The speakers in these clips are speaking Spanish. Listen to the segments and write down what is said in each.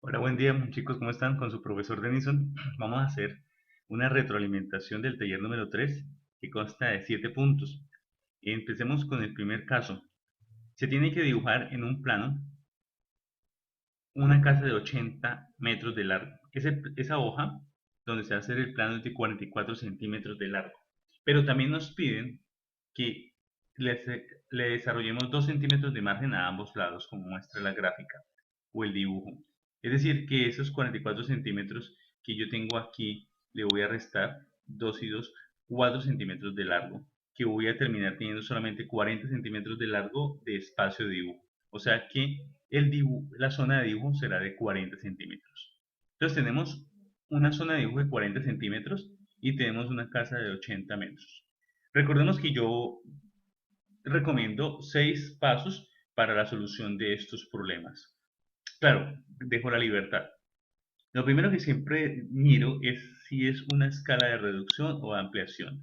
Hola, buen día chicos, ¿cómo están? Con su profesor Denison vamos a hacer una retroalimentación del taller número 3 que consta de 7 puntos. Empecemos con el primer caso. Se tiene que dibujar en un plano una casa de 80 metros de largo. Esa hoja donde se va a hacer el plano es de 44 centímetros de largo. Pero también nos piden que le, le desarrollemos 2 centímetros de margen a ambos lados, como muestra la gráfica o el dibujo. Es decir, que esos 44 centímetros que yo tengo aquí, le voy a restar 2 y 2, 4 centímetros de largo, que voy a terminar teniendo solamente 40 centímetros de largo de espacio de dibujo. O sea que la zona de dibujo será de 40 centímetros. Entonces tenemos una zona de dibujo de 40 centímetros y tenemos una casa de 80 metros. Recordemos que yo recomiendo 6 pasos para la solución de estos problemas. Claro, dejo la libertad. Lo primero que siempre miro es si es una escala de reducción o de ampliación.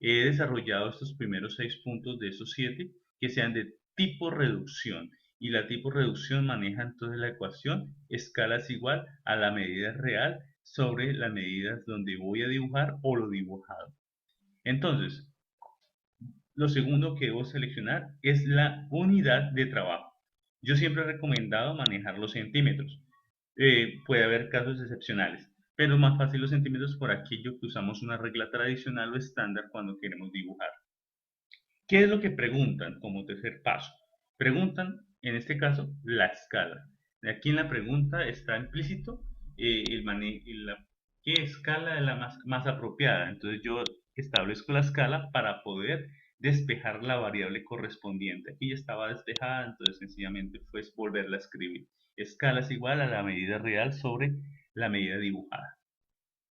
He desarrollado estos primeros 6 puntos de esos 7 que sean de tipo reducción, y la tipo reducción maneja entonces la ecuación escala es igual a la medida real sobre las medidas donde voy a dibujar o lo dibujado. Entonces, lo segundo que debo seleccionar es la unidad de trabajo. Yo siempre he recomendado manejar los centímetros. Puede haber casos excepcionales, pero es más fácil los centímetros por aquello que usamos una regla tradicional o estándar cuando queremos dibujar. ¿Qué es lo que preguntan como tercer paso? Preguntan, en este caso, la escala. Aquí en la pregunta está implícito qué escala es la más apropiada. Entonces yo establezco la escala para poder despejar la variable correspondiente. Aquí ya estaba despejada, entonces sencillamente fue volverla a escribir. Escala es igual a la medida real sobre la medida dibujada.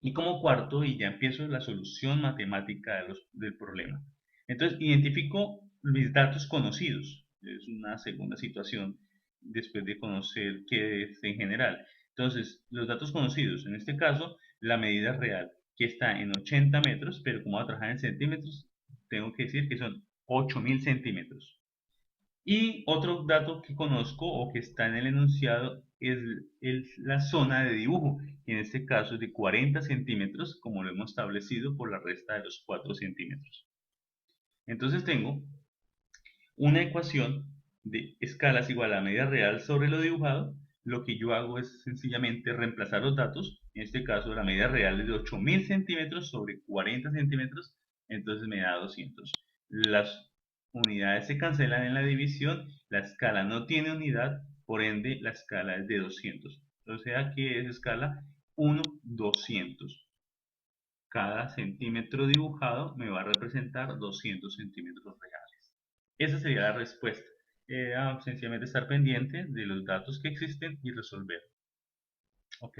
Y como cuarto, y ya empiezo la solución matemática del problema. Entonces, identifico mis datos conocidos. Es una segunda situación después de conocer qué es en general. Entonces, los datos conocidos, en este caso, la medida real, que está en 80 metros, pero como voy a trabajar en centímetros, tengo que decir que son 8000 centímetros. Y otro dato que conozco o que está en el enunciado es la zona de dibujo, que en este caso es de 40 centímetros, como lo hemos establecido por la resta de los 4 centímetros. Entonces tengo una ecuación de escalas igual a medida real sobre lo dibujado. Lo que yo hago es sencillamente reemplazar los datos. En este caso la medida real es de 8000 centímetros sobre 40 centímetros, entonces me da 200. Las unidades se cancelan en la división, la escala no tiene unidad, por ende la escala es de 200. O sea que es escala 1/200. Cada centímetro dibujado me va a representar 200 centímetros reales. Esa sería la respuesta. Sencillamente estar pendiente de los datos que existen y resolver. Ok.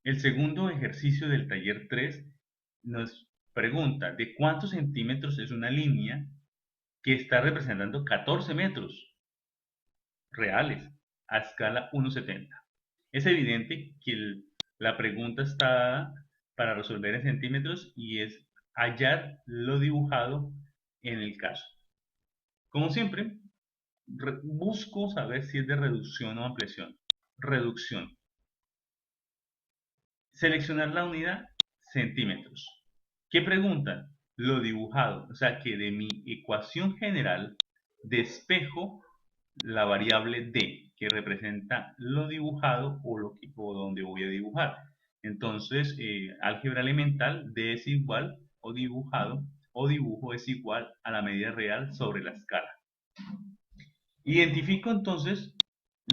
El segundo ejercicio del taller 3 nos pregunta de cuántos centímetros es una línea que está representando 14 metros reales a escala 1/70. Es evidente que la pregunta está dada para resolver en centímetros y es hallar lo dibujado en el caso. Como siempre, busco saber si es de reducción o ampliación. Reducción. Seleccionar la unidad, centímetros. ¿Qué pregunta? Lo dibujado. O sea que de mi ecuación general despejo la variable d, que representa lo dibujado o donde voy a dibujar. Entonces, álgebra elemental, d es igual, o dibujado, o dibujo es igual a la medida real sobre la escala. Identifico entonces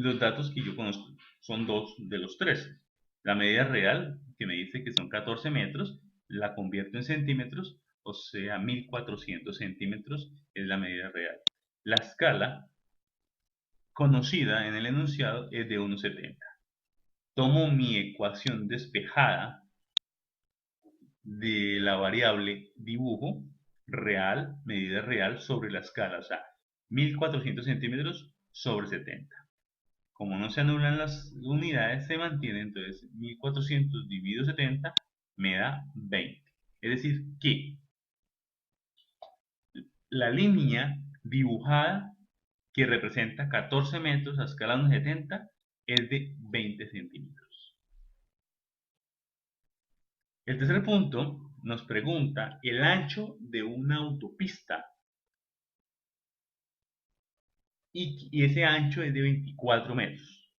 los datos que yo conozco. Son dos de los tres. La medida real, que me dice que son 14 metros, la convierto en centímetros, o sea, 1400 centímetros es la medida real. La escala conocida en el enunciado es de 1/70. Tomo mi ecuación despejada de la variable dibujo real, medida real sobre la escala, o sea, 1400 centímetros sobre 70. Como no se anulan las unidades, se mantiene, entonces 1400 dividido 70 me da 20. Es decir, que la línea dibujada que representa 14 metros a escala 1/70 es de 20 centímetros. El tercer punto nos pregunta el ancho de una autopista y ese ancho es de 24 metros.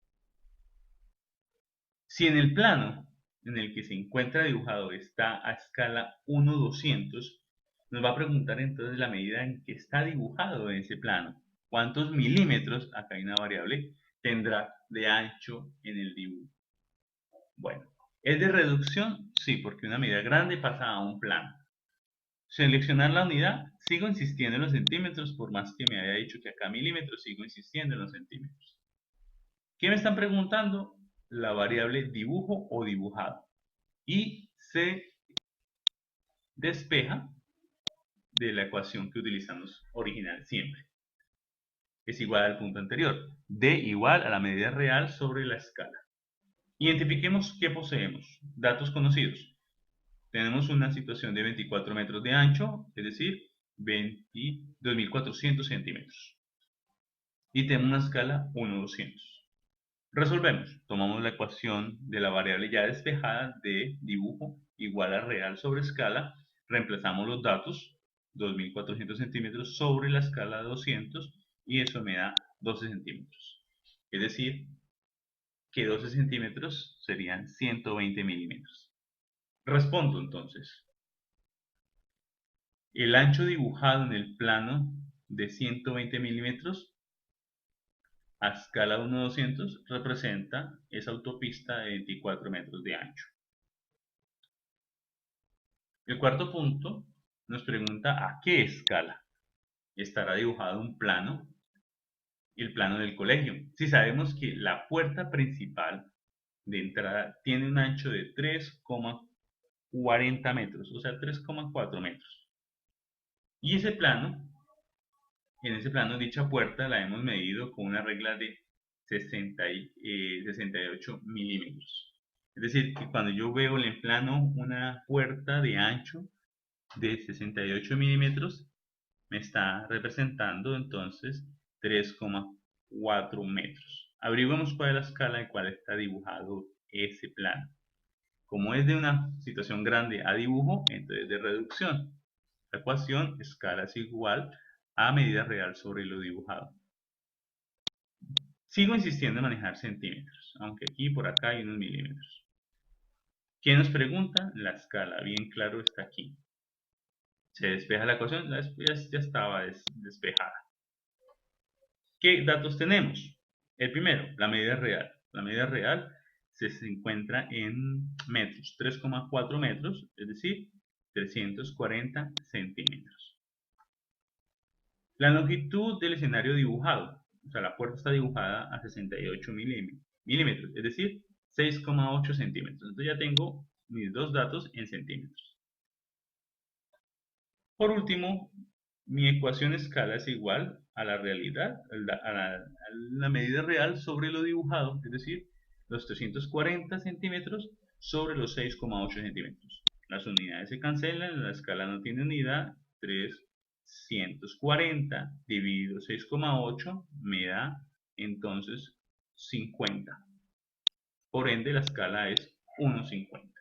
Si en el plano en el que se encuentra dibujado está a escala 1/200, nos va a preguntar entonces la medida en que está dibujado en ese plano. ¿Cuántos milímetros, acá hay una variable, tendrá de ancho en el dibujo? Bueno, ¿es de reducción? Sí, porque una medida grande pasa a un plano. Seleccionar la unidad, sigo insistiendo en los centímetros, por más que me haya dicho que acá milímetros, sigo insistiendo en los centímetros. ¿Qué me están preguntando? La variable dibujo o dibujado. Y se despeja de la ecuación que utilizamos original siempre. Es igual al punto anterior. D igual a la medida real sobre la escala. Identifiquemos qué poseemos. Datos conocidos. Tenemos una situación de 24 metros de ancho, es decir, 22.400 centímetros. Y tenemos una escala 1/200. Resolvemos. Tomamos la ecuación de la variable ya despejada de dibujo igual a real sobre escala. Reemplazamos los datos, 2.400 centímetros sobre la escala de 200, y eso me da 12 centímetros. Es decir, que 12 centímetros serían 120 milímetros. Respondo entonces. El ancho dibujado en el plano de 120 milímetros a escala 1/200 representa esa autopista de 24 metros de ancho. El cuarto punto nos pregunta a qué escala estará dibujado un plano, el plano del colegio. Si sabemos que la puerta principal de entrada tiene un ancho de 3,40 metros, o sea, 3,4 metros. Y ese plano, en ese plano, dicha puerta la hemos medido con una regla de 68 milímetros. Es decir, que cuando yo veo en el plano una puerta de ancho de 68 milímetros, me está representando entonces 3,4 metros. Averiguemos cuál es la escala en cual está dibujado ese plano. Como es de una situación grande a dibujo, entonces de reducción. La ecuación escala es igual a medida real sobre lo dibujado. Sigo insistiendo en manejar centímetros, aunque aquí por acá hay unos milímetros. ¿Quién nos pregunta? La escala, bien claro, está aquí. Se despeja la ecuación, ya estaba despejada. ¿Qué datos tenemos? El primero, la medida real. La medida real se encuentra en metros, 3,4 metros, es decir, 340 centímetros. La longitud del escenario dibujado, o sea, la puerta está dibujada a 68 milímetros, es decir, 6,8 centímetros. Entonces ya tengo mis dos datos en centímetros. Por último, mi ecuación escala es igual a la realidad, a la medida real sobre lo dibujado, es decir, los 340 centímetros sobre los 6,8 centímetros. Las unidades se cancelan, la escala no tiene unidad, 340 dividido 6,8 me da entonces 50. Por ende, la escala es 1,50.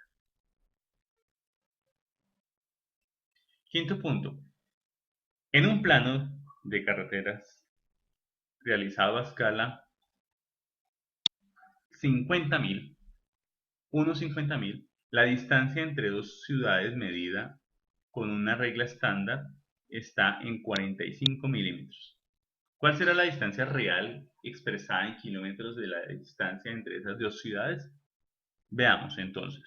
Quinto punto. En un plano de carreteras realizado a escala 50.000, 1/50.000, la distancia entre dos ciudades medida con una regla estándar está en 45 milímetros. ¿Cuál será la distancia real expresada en kilómetros de la distancia entre esas dos ciudades? Veamos entonces.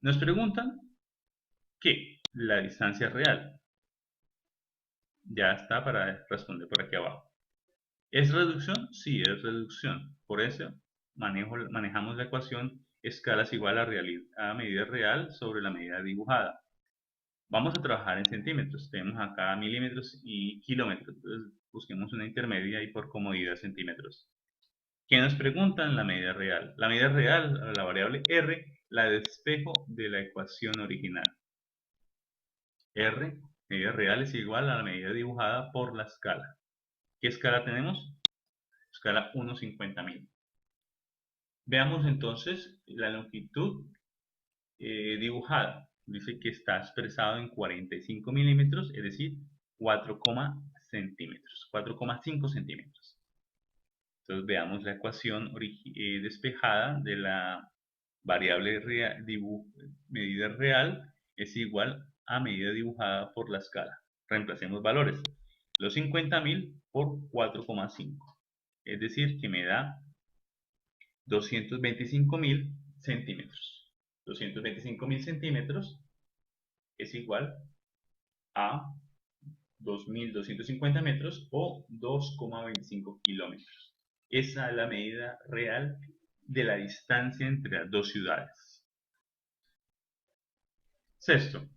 Nos preguntan ¿qué? La distancia real. Ya está para responder por aquí abajo. ¿Es reducción? Sí, es reducción. Por eso manejamos la ecuación escala es igual a medida real sobre la medida dibujada. Vamos a trabajar en centímetros. Tenemos acá milímetros y kilómetros. Entonces busquemos una intermedia y por comodidad centímetros. ¿Qué nos preguntan? La medida real. La medida real, la variable r, la despejo de la ecuación original. R, medida real, es igual a la medida dibujada por la escala. ¿Qué escala tenemos? Escala 1/50.000. Veamos entonces la longitud dibujada. Dice que está expresado en 45 milímetros, es decir, 4,5 centímetros. Entonces veamos la ecuación despejada de la variable medida real es igual a medida dibujada por la escala. Reemplacemos valores. Los 50.000 por 4,5. Es decir, que me da 225.000 centímetros. 225.000 centímetros es igual a 2.250 metros o 2,25 kilómetros. Esa es la medida real de la distancia entre las dos ciudades. Sexto,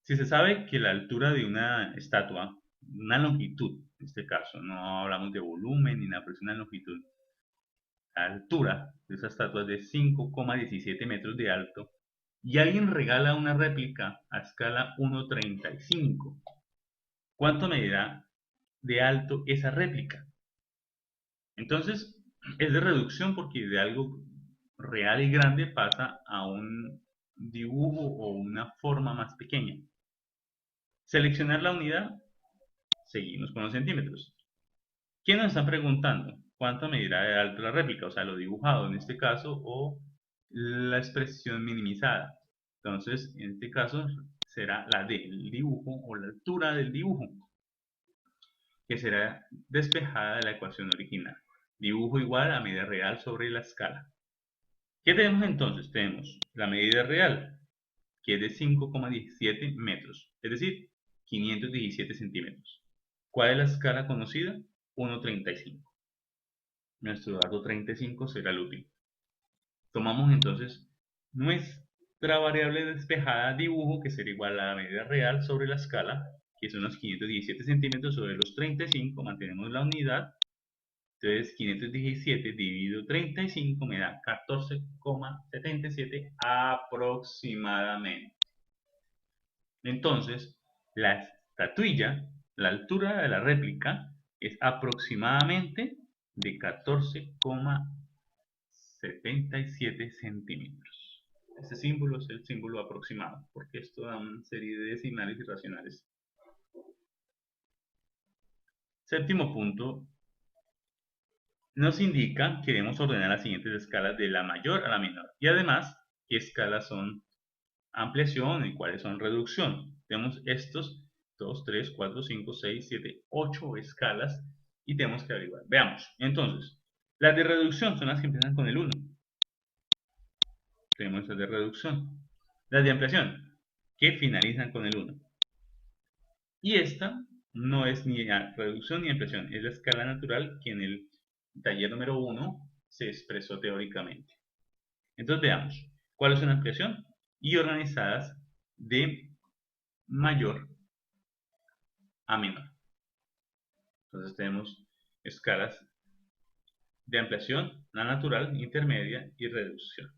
si se sabe que la altura de una estatua, una longitud, en este caso, no hablamos de volumen ni nada, pero es una longitud, la altura de esa estatua es de 5,17 metros de alto, y alguien regala una réplica a escala 1,35. ¿Cuánto medirá de alto esa réplica? Entonces, es de reducción porque de algo real y grande pasa a un dibujo o una forma más pequeña. Seleccionar la unidad, seguimos con los centímetros. ¿Qué nos están preguntando? ¿Cuánto medirá de alto la réplica? O sea, lo dibujado en este caso o la expresión minimizada. Entonces, en este caso será la del dibujo o la altura del dibujo, que será despejada de la ecuación original. Dibujo igual a medida real sobre la escala. ¿Qué tenemos entonces? Tenemos la medida real, que es de 5,17 metros, es decir, 517 centímetros. ¿Cuál es la escala conocida? 1,35. Nuestro dato 35 será el último. Tomamos entonces nuestra variable despejada dibujo, que será igual a la medida real sobre la escala, que son los 517 centímetros sobre los 35, mantenemos la unidad. Entonces 517 dividido 35 me da 14,77 aproximadamente. Entonces, la estatuilla, la altura de la réplica es aproximadamente de 14,77 centímetros. Este símbolo es el símbolo aproximado, porque esto da una serie de decimales irracionales. Séptimo punto, nos indica que debemos ordenar las siguientes escalas de la mayor a la menor. Y además, qué escalas son ampliación y cuáles son reducción. Tenemos estos 2, 3, 4, 5, 6, 7, 8 escalas y tenemos que averiguar. Veamos. Entonces, las de reducción son las que empiezan con el 1. Tenemos las de reducción. Las de ampliación, que finalizan con el 1. Y esta no es ni reducción ni ampliación, es la escala natural que en el taller número 1 se expresó teóricamente. Entonces veamos, ¿cuál es una ampliación? Y organizadas de mayor a menor. Entonces tenemos escalas de ampliación, la natural, intermedia y reducción.